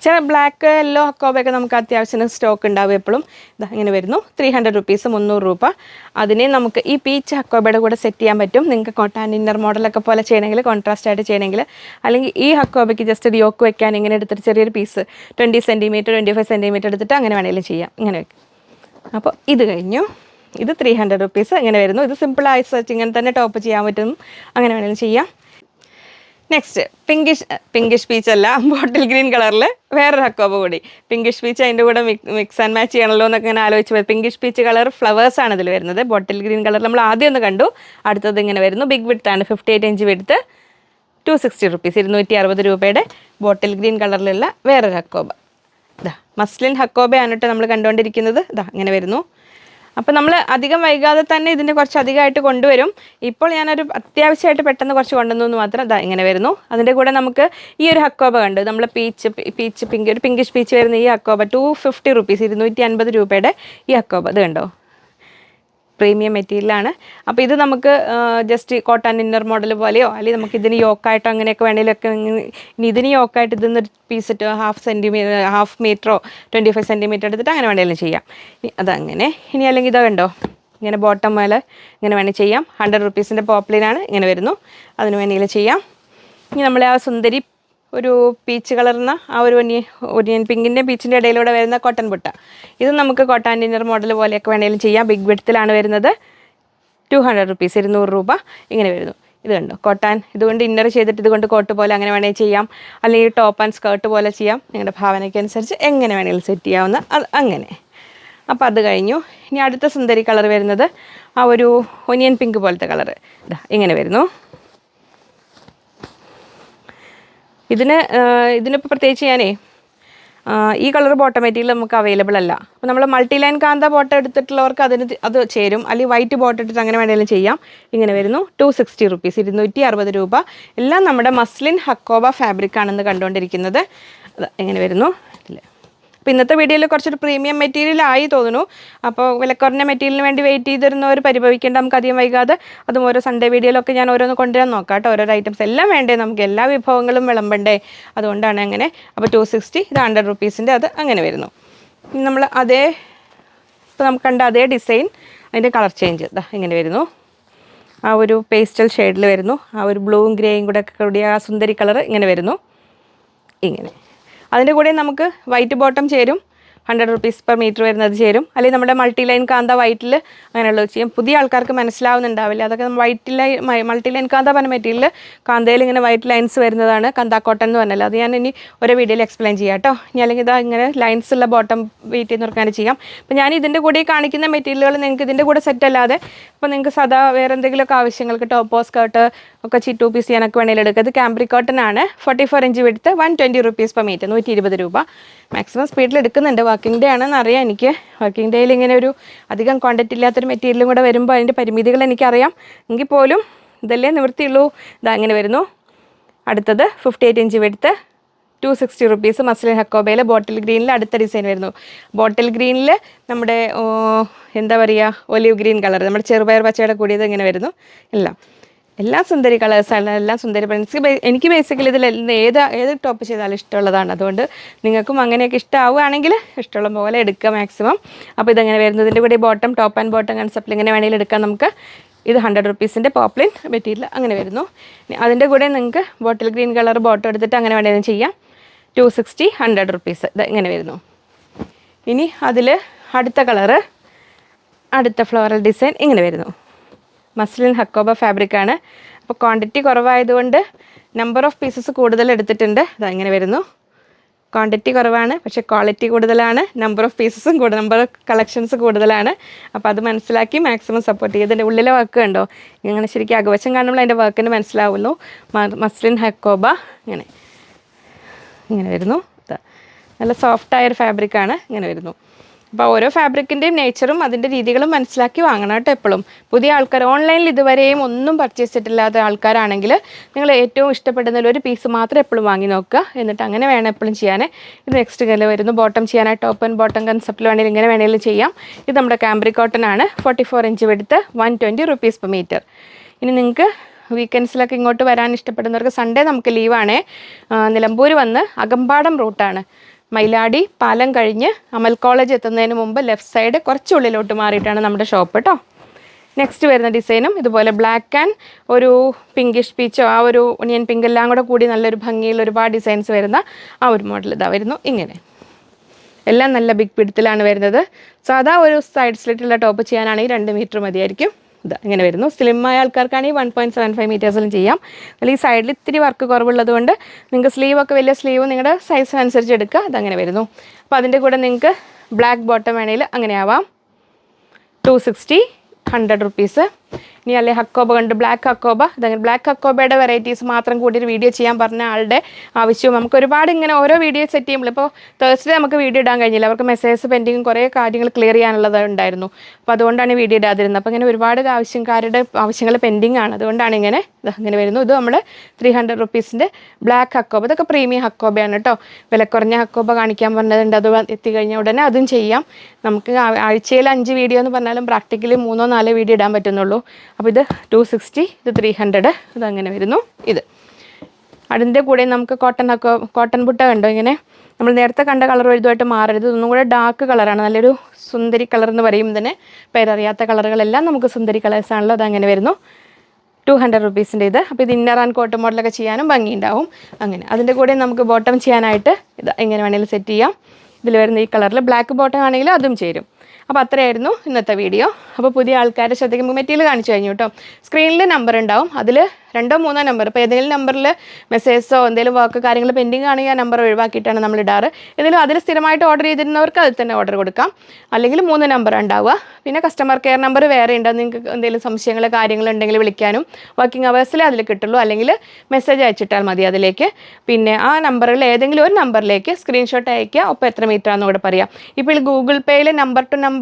ചില ബ്ലാക്ക് യെല്ലോ ഹക്കോബയൊക്കെ നമുക്ക് അത്യാവശ്യത്തിന് സ്റ്റോക്ക് ഉണ്ടാവും എപ്പോഴും. ഇതാ ഇങ്ങനെ വരുന്നു. 300 റുപ്പീസ്, 300 രൂപ. അതിനെ നമുക്ക് ഈ പീച്ച് ഹക്കോബയുടെ കൂടെ സെറ്റ് ചെയ്യാൻ പറ്റും. നിങ്ങൾക്ക് കോട്ടാൻ ഇന്നർ മോഡലൊക്കെ പോലെ ചെയ്യണമെങ്കിൽ, കോൺട്രാസ്റ്റ് ആയിട്ട് ചെയ്യണമെങ്കിൽ, അല്ലെങ്കിൽ ഈ ഹക്കോബയ്ക്ക് ജസ്റ്റ് ഒരു യോക്ക് വെക്കാൻ ഇങ്ങനെ എടുത്തിട്ട് ചെറിയൊരു പീസ് 20 സെൻറ്റിമീറ്റർ 25 സെൻറ്റിമീറ്റർ എടുത്തിട്ട് അങ്ങനെ വേണമെങ്കിലും ചെയ്യാം. ഇങ്ങനെ വെക്കും. അപ്പോൾ ഇത് കഴിഞ്ഞു. ഇത് 300 റുപ്പീസ് ഇങ്ങനെ വരുന്നു. ഇത് സിമ്പിളായി സെർച്ച് ഇങ്ങനെ തന്നെ ടോപ്പ് ചെയ്യാൻ പറ്റും, അങ്ങനെ വേണമെങ്കിലും ചെയ്യാം. നെക്സ്റ്റ് പിങ്കിഷ് പീച്ച് അല്ല, ബോട്ടിൽ ഗ്രീൻ കളറിൽ വേറൊരു ഹക്കോബ കൂടി. പിങ്കിഷ് പീച്ച് അതിൻ്റെ കൂടെ മിക്സ് ആൻഡ് മാച്ച് ചെയ്യണമല്ലോ എന്നൊക്കെ ഇങ്ങനെ ആലോചിച്ച് പോയി. പിങ്കിഷ് പീച്ച് കളർ ഫ്ലവേഴ്സാണ് ഇതിൽ വരുന്നത്. ബോട്ടിൽ ഗ്രീൻ കളർ നമ്മൾ ആദ്യം ഒന്ന് കണ്ടു. അടുത്തത് ഇങ്ങനെ വരുന്നു. ബിഗ് വിഡ്ത്താണ്, 58 ഇഞ്ച് വിഡ്ത്ത്, 260 റുപ്പീസ്, 260 രൂപയുടെ ബോട്ടിൽ ഗ്രീൻ കളറിലുള്ള വേറൊരു ഹക്കോബ. ഇതാ മസ്ലിൻ ഹക്കോബയാണ് കേട്ടോ നമ്മൾ കണ്ടുകൊണ്ടിരിക്കുന്നത്. ഇതാ ഇങ്ങനെ വരുന്നു. അപ്പോൾ നമ്മൾ അധികം വൈകാതെ തന്നെ ഇതിൻ്റെ കുറച്ച് അധികമായിട്ട് കൊണ്ടുവരും. ഇപ്പോൾ ഞാനൊരു അത്യാവശ്യമായിട്ട് പെട്ടെന്ന് കുറച്ച് കൊണ്ടുവന്നു എന്ന് മാത്രം. ഇതാ ഇങ്ങനെ വരുന്നു. അതിൻ്റെ കൂടെ നമുക്ക് ഈ ഒരു ഹക്കോബ കണ്ടു, നമ്മൾ ഒരു പിങ്കിഷ് പീച്ച് വരുന്ന ഈ ഹക്കോബ 250 റുപ്പീസ്, 250 രൂപയുടെ ഈ ഹക്കോബ ഇത് കണ്ടോ, പ്രീമിയം മെറ്റീരിയലാണ്. അപ്പോൾ ഇത് നമുക്ക് ജസ്റ്റ് കോട്ടൺ ഇന്നർ മോഡൽ പോലെയോ, അല്ലെങ്കിൽ നമുക്ക് ഇതിന് യോക്കായിട്ടോ അങ്ങനെയൊക്കെ വേണമെങ്കിലൊക്കെ, ഇനി ഇതിന് യോക്കായിട്ട് ഇതിന്ന് പീസിട്ട് ഹാഫ് മീറ്ററോ 25 സെൻറ്റിമീറ്റർ എടുത്തിട്ട് അങ്ങനെ വേണമെങ്കിലും ചെയ്യാം. അതങ്ങനെ. ഇനി അല്ലെങ്കിൽ ഇതാ കണ്ടോ, ഇങ്ങനെ ബോട്ടം മേലെ ഇങ്ങനെ വേണമെങ്കിൽ ചെയ്യാം. 100 റുപ്പീസിൻ്റെ പോപ്ലിനാണ്, ഇങ്ങനെ വരുന്നു. അതിന് വേണമെങ്കിലും ചെയ്യാം. ഇനി നമ്മളെ ആ സുന്ദരി ഒരു പീച്ച് കളർന്ന ആ ഒരു ഒനിയൻ പിങ്കിൻ്റെ പീച്ചിൻ്റെ ഇടയിലൂടെ വരുന്ന കോട്ടൺ ബുട്ട, ഇത് നമുക്ക് കോട്ടൺ ഇന്നർ മോഡൽ പോലെയൊക്കെ വേണമെങ്കിലും ചെയ്യാം. ബിഗ് വിഡ്ത്തിലാണ് വരുന്നത്. 200 റുപ്പീസ്, 200 രൂപ ഇങ്ങനെ വരുന്നു. ഇത് കണ്ടോ കോട്ടൺ, ഇതുകൊണ്ട് ഇന്നർ ചെയ്തിട്ട് ഇതുകൊണ്ട് കോട്ട് പോലെ അങ്ങനെ വേണമെങ്കിൽ ചെയ്യാം, അല്ലെങ്കിൽ ടോപ്പ് ആൻഡ് സ്കേർട്ട് പോലെ ചെയ്യാം. നിങ്ങളുടെ ഭാവനയ്ക്ക് അനുസരിച്ച് എങ്ങനെ വേണമെങ്കിലും സെറ്റ് ചെയ്യാവുന്ന അത് അങ്ങനെ. അപ്പോൾ അത് കഴിഞ്ഞു. ഇനി അടുത്ത സുന്ദരി കളർ വരുന്നത് ആ ഒരു ഒനിയൻ പിങ്ക് പോലത്തെ കളറ്. ഇതാ ഇങ്ങനെ വരുന്നു. ഇതിനിപ്പോൾ പ്രത്യേകിച്ച് ഞാനേ ഈ കളർ ബോട്ടം മെറ്റീരിയൽ നമുക്ക് അവൈലബിൾ അല്ല. അപ്പോൾ നമ്മൾ മൾട്ടി ലൈൻ കാന്ത ബോട്ടം എടുത്തിട്ടുള്ളവർക്ക് അത് ചേരും, അല്ലെങ്കിൽ വൈറ്റ് ബോട്ടം എടുത്തിട്ട് അങ്ങനെ വേണമെങ്കിലും ചെയ്യാം. ഇങ്ങനെ വരുന്നു. 260 റുപ്പീസ്, 260 രൂപ. എല്ലാം നമ്മുടെ മസ്ലിൻ ഹക്കോബ ഫാബ്രിക് ആണെന്ന് കണ്ടുകൊണ്ടിരിക്കുന്നത്. അത് എങ്ങനെ വരുന്നു ഇതിൽ. അപ്പോൾ ഇന്നത്തെ വീഡിയോയിൽ കുറച്ചൊരു പ്രീമിയം മെറ്റീരിയൽ ആയി തോന്നുന്നു. അപ്പോൾ വിലക്കുറഞ്ഞ മെറ്റീരിയലിന് വേണ്ടി വെയിറ്റ് ചെയ്തിരുന്നവർ പരിഭവിക്കേണ്ട, നമുക്ക് അധികം വൈകാതെ അതും ഓരോ സൺഡേ വീഡിയോയിലൊക്കെ ഞാൻ ഓരോന്ന് കൊണ്ടുവരാൻ നോക്കാം കേട്ടോ. ഓരോ ഐറ്റംസ് എല്ലാം വേണ്ടേ, നമുക്ക് എല്ലാ വിഭവങ്ങളും വിളമ്പണ്ടേ, അതുകൊണ്ടാണ് അങ്ങനെ. അപ്പോൾ 260, ഇത് 100 റുപ്പീസിൻ്റെ അത് അങ്ങനെ വരുന്നു. ഇനി നമ്മൾ ഇപ്പോൾ നമുക്ക് കണ്ട അതേ ഡിസൈൻ, അതിൻ്റെ കളർ ചേഞ്ച് ഇതാ ഇങ്ങനെ വരുന്നു. ആ ഒരു പേസ്റ്റൽ ഷെയ്ഡിൽ വരുന്നു. ആ ഒരു ബ്ലൂവും ഗ്രേയും കൂടി ആ സുന്ദരി കളർ ഇങ്ങനെ വരുന്നു. ഇങ്ങനെ അതിൻ്റെ കൂടെ നമുക്ക് വൈറ്റ് ബോട്ടം ചേരും, 100 റുപ്പീസ് പെർ മീറ്റർ വരുന്നത് ചേരും, അല്ലെങ്കിൽ നമ്മുടെ മൾട്ടി ലൈൻ കാന്ത വൈറ്റിൽ അങ്ങനെയുള്ളത് ചെയ്യും. പുതിയ ആൾക്കാർക്ക് മനസ്സിലാവുന്നുണ്ടാവില്ല, അതൊക്കെ മൾട്ടി ലൈൻ കാന്ത പറഞ്ഞ മെറ്റീരിയൽ കാന്തയിൽ ഇങ്ങനെ വൈറ്റ് ലൈൻസ് വരുന്നതാണ് കാന്ത കോട്ടൺ എന്ന് പറഞ്ഞല്ലോ. അത് ഞാൻ ഇനി ഒരു വീഡിയോയിൽ എക്സ്പ്ലെയിൻ ചെയ്യാം കേട്ടോ. ഇനി അല്ലെങ്കിൽ ഇതാ ഇങ്ങനെ ലൈൻസ് ഉള്ള ബോട്ടം വെയിറ്റ് ചെയ്ത് നിർക്കാൻ ചെയ്യാം. അപ്പോൾ ഞാൻ ഇതിൻ്റെ കൂടെ കാണിക്കുന്ന മെറ്റീരിയലുകൾ നിങ്ങൾക്ക് ഇതിൻ്റെ കൂടെ സെറ്റ് അല്ലാതെ ഇപ്പോൾ നിങ്ങൾക്ക് സദാ വേറെ എന്തെങ്കിലുമൊക്കെ ആവശ്യങ്ങൾക്ക് ടോപ്പോ സ്കേർട്ട് ഒക്കെ 2 പീസ് ചെയ്യാനൊക്കെ വേണമെങ്കിൽ എടുക്കുക. ഇത് കാംബ്രിക് കോട്ടൺ ആണ്, 44 inch width, 120 rupees per metre, 120 രൂപ. മാക്സിമം സ്പീഡിൽ എടുക്കുന്നുണ്ട്. വർക്കിംഗ് ഡേ ആണെന്ന് അറിയാം എനിക്ക്. വർക്കിംഗ് ഡേയിൽ ഇങ്ങനെ ഒരു അധികം ക്വാണ്ടിറ്റി ഇല്ലാത്തൊരു മെറ്റീരിയലും കൂടെ വരുമ്പോൾ അതിൻ്റെ പരിമിതികൾ എനിക്കറിയാം. എങ്കിൽ പോലും ഇതല്ലേ നിവൃത്തിയുള്ളൂ. ഇതാ ഇങ്ങനെ വരുന്നു. അടുത്തത് 58 ഇഞ്ച് വിഡ്ത്ത്, 260 റുപ്പീസ്, മസ്ലിൻ ഹക്കോബയിൽ ബോട്ടിൽ ഗ്രീനിൽ അടുത്ത ഡിസൈൻ വരുന്നു. ബോട്ടിൽ ഗ്രീനിൽ നമ്മുടെ എന്താ പറയുക, ഒലിവ് ഗ്രീൻ കളർ, നമ്മുടെ ചെറുപയർ പച്ചയുടെ കൂടിയത് ഇങ്ങനെ വരുന്നു. എല്ലാം സുന്ദരി കളേഴ്സാണ്, എല്ലാം സുന്ദരി പ്രിൻസ്. എനിക്ക് ബേസിക്കലി ഇതിൽ ഏത് ടോപ്പ് ചെയ്താലും ഇഷ്ടമുള്ളതാണ്. അതുകൊണ്ട് നിങ്ങൾക്കും അങ്ങനെയൊക്കെ ഇഷ്ടമാവുകയാണെങ്കിൽ ഇഷ്ടമുള്ള പോലെ എടുക്കുക മാക്സിമം. അപ്പോൾ ഇതെങ്ങനെ വരുന്നതിൻ്റെ കൂടെ ബോട്ടം ടോപ്പ് ആൻഡ് ബോട്ടം കൺസെപ്റ്റിൽ ഇങ്ങനെ വേണമെങ്കിലും എടുക്കാം നമുക്ക്. ഇത് 100 റുപ്പീസിൻ്റെ പോപ്ലിൻ മെറ്റീരിയൽ അങ്ങനെ വരുന്നു. അതിൻ്റെ കൂടെ നിങ്ങൾക്ക് ബോട്ടിൽ ഗ്രീൻ കളർ ബോട്ടം എടുത്തിട്ട് അങ്ങനെ വേണമെങ്കിലും ചെയ്യാം. 260, 100 റുപ്പീസ് ഇത് ഇങ്ങനെ വരുന്നു. ഇനി അതിൽ അടുത്ത കളറ്, അടുത്ത ഫ്ലോറൽ ഡിസൈൻ ഇങ്ങനെ വരുന്നു. മസ്ലിൻ ഹക്കോബ ഫാബ്രിക്കാണ്. അപ്പോൾ ക്വാണ്ടിറ്റി കുറവായതുകൊണ്ട് നമ്പർ ഓഫ് പീസസ് കൂടുതൽ എടുത്തിട്ടുണ്ട്. അതങ്ങനെ വരുന്നു. ക്വാണ്ടിറ്റി കുറവാണ് പക്ഷേ ക്വാളിറ്റി കൂടുതലാണ്, നമ്പർ ഓഫ് പീസസും നമ്പർ ഓഫ് കളക്ഷൻസ് കൂടുതലാണ്. അപ്പോൾ അത് മനസ്സിലാക്കി മാക്സിമം സപ്പോർട്ട് ചെയ്യുക. ഇതിൻ്റെ ഉള്ളിലെ വർക്ക് കണ്ടോ, ഇങ്ങനെ ശരിക്കും അകവശം കാണുമ്പോൾ അതിൻ്റെ വർക്കിന് മനസ്സിലാവുന്നു. മസ്ലിൻ ഹക്കോബ ഇങ്ങനെ വരുന്നു. നല്ല സോഫ്റ്റായൊരു ഫാബ്രിക്കാണ്, ഇങ്ങനെ വരുന്നു. അപ്പോൾ ഓരോ ഫാബ്രിക്കിൻ്റെയും നേച്ചറും അതിൻ്റെ രീതികളും മനസ്സിലാക്കി വാങ്ങണം കേട്ടോ എപ്പോഴും. പുതിയ ആൾക്കാർ ഓൺലൈനിൽ ഇതുവരെയും ഒന്നും പർച്ചേസ് ചെയ്തിട്ടില്ലാത്ത ആൾക്കാരാണെങ്കിൽ നിങ്ങൾ ഏറ്റവും ഇഷ്ടപ്പെടുന്നതിൽ ഒരു പീസ് മാത്രം എപ്പോഴും വാങ്ങി നോക്കുക. എന്നിട്ട് അങ്ങനെ വേണം എപ്പോഴും ചെയ്യാൻ. ഇത് നെക്സ്റ്റ് കല്ല് വരുന്നു ബോട്ടം ചെയ്യാനായി ടോപ്പ് ആൻഡ് ബോട്ടം കൺസെപ്റ്റിൽ വേണമെങ്കിൽ ഇങ്ങനെ വേണമെങ്കിലും ചെയ്യാം. ഇത് നമ്മുടെ കാംബ്രിക് കോട്ടൺ ആണ്. 44 ഇഞ്ച് വെടുത്ത് 120 rupees per meter. ഇനി നിങ്ങൾക്ക് വീക്കെൻഡ്സിലൊക്കെ ഇങ്ങോട്ട് വരാൻ ഇഷ്ടപ്പെടുന്നവർക്ക് സൺഡേ നമുക്ക് ലീവാണേ. നിലമ്പൂർ വന്ന് അകമ്പാടം റൂട്ടാണ്. മൈലാടി പാലം കഴിഞ്ഞ് അമൽ കോളേജ് എത്തുന്നതിന് മുമ്പ് ലെഫ്റ്റ് സൈഡ് കുറച്ച് ഉള്ളിലോട്ട് മാറിയിട്ടാണ് നമ്മുടെ ഷോപ്പ് കേട്ടോ. നെക്സ്റ്റ് വരുന്ന ഡിസൈനും ഇതുപോലെ ബ്ലാക്ക് ആൻഡ് ഒരു പിങ്കിഷ് പീച്ചോ ആ ഒരു ഒണിയൻ പിങ്ക് എല്ലാം കൂടെ കൂടി നല്ലൊരു ഭംഗിയിൽ ഒരുപാട് ഡിസൈൻസ് വരുന്ന ആ ഒരു മോഡൽ ഇതാ വരുന്നു. ഇങ്ങനെ എല്ലാം നല്ല ബിഗ് പിടുത്തിലാണ് വരുന്നത്. സാധാ ഒരു സൈഡ് സ്ലിറ്റുള്ള ടോപ്പ് ചെയ്യാനാണെങ്കിൽ 2 മീറ്റർ മതിയായിരിക്കും. ഇതാ ഇങ്ങനെ വരുന്നു. സ്ലിമ്മായ ആൾക്കാർക്കാണെങ്കിൽ 1.75 മീറ്റേഴ്സിലും ചെയ്യാം. അല്ലെങ്കിൽ ഈ സൈഡിൽ ഇത്തിരി വർക്ക് കുറവുള്ളത് കൊണ്ട് നിങ്ങൾക്ക് സ്ലീവൊക്കെ വലിയ സ്ലീവ് നിങ്ങളുടെ സൈസിനനുസരിച്ച് എടുക്കുക. അതങ്ങനെ വരുന്നു. അപ്പോൾ അതിൻ്റെ കൂടെ നിങ്ങൾക്ക് ബ്ലാക്ക് ബോട്ടം വേണമെങ്കിൽ അങ്ങനെ ആവാം. 260, 100 rupees. ഇനി അല്ലെ ഹക്കോബ കണ്ട് ബ്ലാക്ക് ഹക്കോബ. അതങ്ങനെ ബ്ലാക്ക് ഹക്കോബയുടെ വെറൈറ്റീസ് മാത്രം കൂടി വീഡിയോ ചെയ്യാൻ പറഞ്ഞ ആളുടെ ആവശ്യവും നമുക്ക് ഒരുപാട് ഇങ്ങനെ ഓരോ വീഡിയോ സെറ്റ് ചെയ്യുമ്പോൾ ഇപ്പോൾ തേഴ്സ്ഡേ നമുക്ക് വീഡിയോ ഇടാൻ കഴിഞ്ഞില്ല. അവർക്ക് മെസ്സേജസ് പെൻഡിങ്ങും കുറേ കാര്യങ്ങൾ ക്ലിയർ ചെയ്യാനുള്ളത് ഉണ്ടായിരുന്നു. അപ്പോൾ അതുകൊണ്ടാണ് വീഡിയോ ഇടാതിരുന്നത്. അപ്പോൾ ഇങ്ങനെ ഒരുപാട് ആവശ്യങ്ങൾ പെൻഡിങ് ആണ്. അതുകൊണ്ടാണ് ഇങ്ങനെ ഇങ്ങനെ വരുന്നു. ഇത് നമ്മൾ 300 rupeesൻ്റെ ബ്ലാക്ക് ഹക്കോബ. ഇതൊക്കെ പ്രീമിയം ഹക്കോബയാണ് കേട്ടോ. വില കുറഞ്ഞ ഹക്കോബ കാണിക്കാൻ പറഞ്ഞതുണ്ട്. അത് എത്തിക്കഴിഞ്ഞാൽ ഉടനെ അതും ചെയ്യാം. നമുക്ക് ആഴ്ചയിൽ 5 വീഡിയോ എന്ന് പറഞ്ഞാലും പ്രാക്ടിക്കലി 3-4 വീഡിയോ ഇടാൻ പറ്റുന്നുള്ളൂ. അപ്പോൾ ഇത് 260, ഇത് 300, ഇതങ്ങനെ വരുന്നു. ഇത് അതിൻ്റെ കൂടെ നമുക്ക് കോട്ടൺ ബുട്ട കണ്ടോ. ഇങ്ങനെ നമ്മൾ നേരത്തെ കണ്ട കളർ ഇതുമായിട്ട് മാറരുത്. ഒന്നും കൂടെ ഡാർക്ക് കളറാണ്. നല്ലൊരു സുന്ദരി കളർ എന്ന് പറയും ഇതിന്. പേരറിയാത്ത കളറുകളെല്ലാം നമുക്ക് സുന്ദരി കളേഴ്സാണല്ലോ. അതങ്ങനെ വരുന്നു. 200 rupeesൻ്റെ ഇത്. അപ്പോൾ ഇത് ഇന്നർ ആൻഡ് കോട്ടൺ മോഡലൊക്കെ ചെയ്യാനും ഭംഗിയുണ്ടാവും. അങ്ങനെ അതിൻ്റെ കൂടെ നമുക്ക് ബോട്ടം ചെയ്യാനായിട്ട് ഇത് എങ്ങനെ വേണമെങ്കിലും സെറ്റ് ചെയ്യാം. ഇതിൽ വരുന്ന ഈ കളറിൽ ബ്ലാക്ക് ബോട്ടം ആണെങ്കിൽ അതും ചേരും. അപ്പോൾ അത്രയായിരുന്നു ഇന്നത്തെ വീഡിയോ. അപ്പോൾ പുതിയ ആൾക്കാരെ ശ്രദ്ധിക്കുമ്പോൾ മെറ്റീരിയൽ കാണിച്ചു കഴിഞ്ഞു കേട്ടോ. സ്ക്രീനിൽ നമ്പർ ഉണ്ടാവും. അതിൽ 2-3 നമ്പർ. ഇപ്പോൾ ഏതെങ്കിലും നമ്പറിൽ മെസ്സേജോ എന്തെങ്കിലും വർക്ക് കാര്യങ്ങൾ പെൻഡിങ് ആണെങ്കിൽ ആ നമ്പർ ഒഴിവാക്കിയിട്ടാണ് നമ്മൾ ഇടാറ്. ഏതെങ്കിലും അതിൽ സ്ഥിരമായിട്ട് ഓർഡർ ചെയ്തിരുന്നവർക്ക് അതിൽ തന്നെ ഓർഡർ കൊടുക്കാം. അല്ലെങ്കിൽ 3 നമ്പർ ഉണ്ടാവുക. പിന്നെ കസ്റ്റമർ കെയർ നമ്പർ വേറെ ഉണ്ട്. നിങ്ങൾക്ക് എന്തെങ്കിലും സംശയങ്ങൾ കാര്യങ്ങളുണ്ടെങ്കിൽ വിളിക്കാനും വർക്കിംഗ് അവേഴ്സിൽ അതിൽ കിട്ടുള്ളൂ. അല്ലെങ്കിൽ മെസ്സേജ് അയച്ചിട്ടാൽ മതി അതിലേക്ക്. പിന്നെ ആ നമ്പറുകളിൽ ഏതെങ്കിലും ഒരു നമ്പറിലേക്ക് സ്ക്രീൻഷോട്ട് അയയ്ക്കുക. ഒപ്പം എത്ര മീറ്റർ ആണെന്ന് കൂടെ പറയാം. ഇപ്പോൾ ഗൂഗിൾ പേയിൽ number two number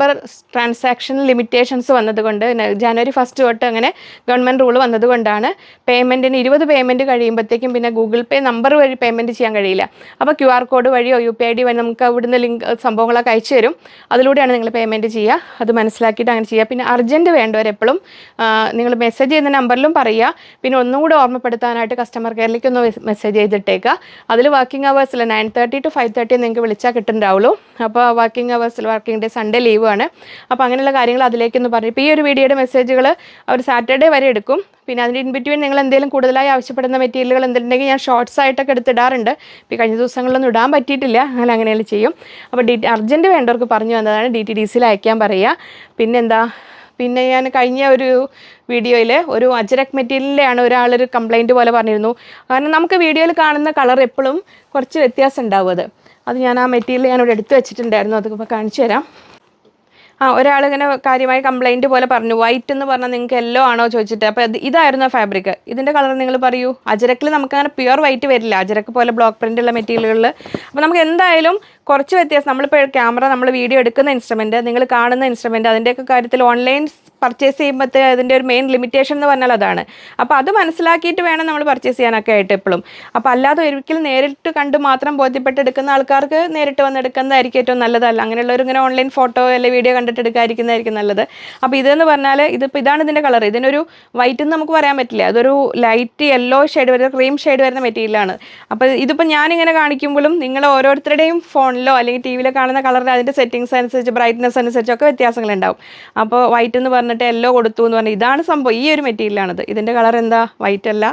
transaction limitations വന്നതുകൊണ്ട് ജനുവരി 1 തൊട്ട് അങ്ങനെ ഗവൺമെൻറ് റൂൾ വന്നതുകൊണ്ടാണ് പേയ്മെൻറ്റിന് 20 പേയ്മെൻറ്റ് കഴിയുമ്പോഴത്തേക്കും പിന്നെ ഗൂഗിൾ പേ നമ്പർ വഴി പേയ്മെൻറ്റ് ചെയ്യാൻ കഴിയില്ല. അപ്പോൾ QR കോഡ് വഴിയോ UPI ID വഴി നമുക്ക് അവിടുന്ന് ലിങ്ക് സംഭവങ്ങളൊക്കെ അയച്ചു തരും. അതിലൂടെയാണ് നിങ്ങൾ പേയ്മെൻറ്റ് ചെയ്യുക. അത് മനസ്സിലാക്കിയിട്ട് അങ്ങനെ ചെയ്യുക. പിന്നെ അർജൻറ്റ് വേണ്ടവരെപ്പോഴും നിങ്ങൾ മെസ്സേജ് ചെയ്യുന്ന നമ്പറിലും പറയുക. പിന്നെ ഒന്നും കൂടെ ഓർമ്മപ്പെടുത്താനായിട്ട് കസ്റ്റമർ കെയറിലേക്ക് ഒന്ന് മെസ്സേജ് ചെയ്തിട്ടേക്കുക. അതിൽ വർക്കിംഗ് അവേഴ്സിൽ 9:30 to 5:30 നിങ്ങൾക്ക് വിളിച്ചാൽ കിട്ടുന്നുണ്ടാവുള്ളൂ. അപ്പോൾ വർക്കിംഗ് അവേഴ്സിൽ വർക്കിംഗ് ഡേ സൺഡേ ലീവാണ്. അപ്പോൾ അങ്ങനെയുള്ള കാര്യങ്ങൾ അതിലേക്കൊന്ന് പറയും. ഇപ്പോൾ ഈ ഒരു വീഡിയോയുടെ മെസ്സേജുകൾ അവർ സാറ്റർഡേ വരെ എടുക്കും. പിന്നെ അതിൻ്റെ ഇൻ ബിറ്റ്വീൻ നിങ്ങൾ എന്തെങ്കിലും കൂടുതലായി ആവശ്യപ്പെടുന്ന മെറ്റീരിയലുകൾ എന്തുണ്ടെങ്കിൽ ഞാൻ ഷോർട്സ് ആയിട്ടൊക്കെ എടുത്തിടാറുണ്ട്. ഇപ്പോൾ കഴിഞ്ഞ ദിവസങ്ങളിലൊന്നും ഇടാൻ പറ്റിയിട്ടില്ല. അങ്ങനെയെല്ലാം ചെയ്യും. അപ്പോൾ അർജൻറ്റ് വേണ്ടവർക്ക് പറഞ്ഞു വന്നതാണ്. DTDCയിൽ അയക്കാൻ പറയുക. പിന്നെ ഞാൻ കഴിഞ്ഞ ഒരു വീഡിയോയിൽ ഒരു അജ്രക് മെറ്റീരിയലിലാണ് ഒരാളൊരു കംപ്ലയിൻറ്റ് പോലെ പറഞ്ഞിരുന്നു. കാരണം നമുക്ക് വീഡിയോയിൽ കാണുന്ന കളർ എപ്പോഴും കുറച്ച് വ്യത്യാസം ഉണ്ടാവും. അത് ഞാൻ ആ മെറ്റീരിയൽ ഞാനിവിടെ എടുത്ത് വെച്ചിട്ടുണ്ടായിരുന്നു. അതൊക്കെ കാണിച്ചു തരാം. ഒരാളിങ്ങനെ കാര്യമായി കംപ്ലയിൻറ്റ് പോലെ പറഞ്ഞു. വൈറ്റ് എന്ന് പറഞ്ഞാൽ നിങ്ങൾക്ക് യെല്ലോ ആണോ ചോദിച്ചിട്ട്. അപ്പോൾ ഇതായിരുന്നു ഫാബ്രിക്. ഇതിൻ്റെ കളർ നിങ്ങൾ പറയൂ. അജരക്കിൽ നമുക്കങ്ങനെ പ്യുവർ വൈറ്റ് വരില്ല. അജരക്ക് പോലെ ബ്ലോക്ക് പ്രിൻ്റ് ഉള്ള മെറ്റീരിയലുകളിൽ അപ്പോൾ നമുക്ക് എന്തായാലും കുറച്ച് വ്യത്യാസം. നമ്മളിപ്പോൾ ക്യാമറ നമ്മൾ വീഡിയോ എടുക്കുന്ന ഇൻസ്ട്രുമെൻറ്റ് നിങ്ങൾ കാണുന്ന ഇൻസ്ട്രുമെൻറ്റ് അതിൻ്റെയൊക്കെ കാര്യത്തിൽ ഓൺലൈൻ പർച്ചേസ് ചെയ്യുമ്പോഴത്തെ അതിൻ്റെ ഒരു മെയിൻ ലിമിറ്റേഷൻ എന്ന് പറഞ്ഞാൽ അതാണ്. അപ്പോൾ അത് മനസ്സിലാക്കിയിട്ട് വേണം നമ്മൾ പർച്ചേസ് ചെയ്യാനൊക്കെ ആയിട്ട് എപ്പോഴും. അപ്പോൾ അല്ലാതെ ഒരിക്കലും നേരിട്ട് കണ്ട് മാത്രം ബോധ്യപ്പെട്ട് എടുക്കുന്ന ആൾക്കാർക്ക് നേരിട്ട് വന്ന് എടുക്കുന്നതായിരിക്കും ഏറ്റവും നല്ലതല്ല. അങ്ങനെയുള്ളവർ ഇങ്ങനെ ഓൺലൈൻ ഫോട്ടോ അല്ലെങ്കിൽ വീഡിയോ കണ്ടിട്ട് എടുക്കാതിരിക്കുന്നതായിരിക്കും നല്ലത്. അപ്പോൾ ഇതെന്ന് പറഞ്ഞാൽ ഇതാണ് ഇതിൻ്റെ കളർ. ഇതിനൊരു വൈറ്റ് എന്ന് നമുക്ക് പറയാൻ പറ്റില്ല. അതൊരു ലൈറ്റ് യെല്ലോ ഷെയ്ഡ് വരുന്ന ക്രീം ഷെയ്ഡ് വരുന്ന മെറ്റീരിയലാണ്. അപ്പോൾ ഇതിപ്പോൾ ഞാനിങ്ങനെ കാണിക്കുമ്പോഴും നിങ്ങൾ ഓരോരുത്തരുടെയും ഫോണിലോ അല്ലെങ്കിൽ TV-യിലോ കാണുന്ന കളറിൽ അതിൻ്റെ സെറ്റിങ്സ് അനുസരിച്ച് ബ്രൈറ്റ്നസ് അനുസരിച്ചൊക്കെ വ്യത്യാസങ്ങളുണ്ടാവും. അപ്പോൾ വൈറ്റ് എന്ന് പറഞ്ഞിട്ട് യെല്ലോ കൊടുത്തു എന്ന് പറഞ്ഞാൽ ഇതാണ് സംഭവം. ഈ ഒരു മെറ്റീരിയലാണിത്. ഇതിൻ്റെ കളർ എന്താ? വൈറ്റ് അല്ല,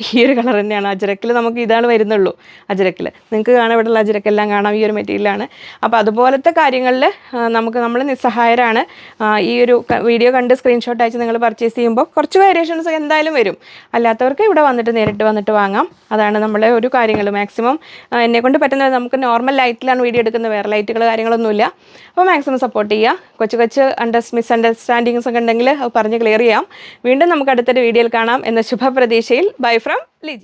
ഈ ഒരു കളർ തന്നെയാണ്. അജരക്കിൽ നമുക്ക് ഇതാണ് വരുന്നുള്ളൂ. അജരക്കിൽ നിങ്ങൾക്ക് കാണാൻ ഇവിടെയുള്ള അജരക്കെല്ലാം കാണാം. ഈ ഒരു മെറ്റീരിയലാണ്. അപ്പോൾ അതുപോലത്തെ കാര്യങ്ങളിൽ നമ്മൾ നിസ്സഹായരാണ്. ഈ ഒരു വീഡിയോ കണ്ട് സ്ക്രീൻഷോട്ട് അയച്ച് നിങ്ങൾ പർച്ചേസ് ചെയ്യുമ്പോൾ കുറച്ച് വേരിയേഷൻസ് എന്തായാലും വരും. അല്ലാത്തവർക്ക് ഇവിടെ നേരിട്ട് വന്നിട്ട് വാങ്ങാം. അതാണ് നമ്മളെ ഒരു കാര്യങ്ങൾ. മാക്സിമം എന്നെക്കൊണ്ട് പറ്റുന്നത് നമുക്ക് നോർമൽ ലൈറ്റിലാണ് വീഡിയോ എടുക്കുന്നത്. വേറെ ലൈറ്റുകൾ കാര്യങ്ങളൊന്നുമില്ല. അപ്പോൾ മാക്സിമം സപ്പോർട്ട് ചെയ്യുക. കൊച്ചു മിസ്അണ്ടർസ്റ്റാൻഡിങ്സ് ഒക്കെ ഉണ്ടെങ്കിൽ അത് പറഞ്ഞ് ക്ലിയർ ചെയ്യാം. വീണ്ടും നമുക്ക് അടുത്തൊരു വീഡിയോയിൽ കാണാം എന്ന ശുഭപ്രതീക്ഷയിൽ. Bye from Liji.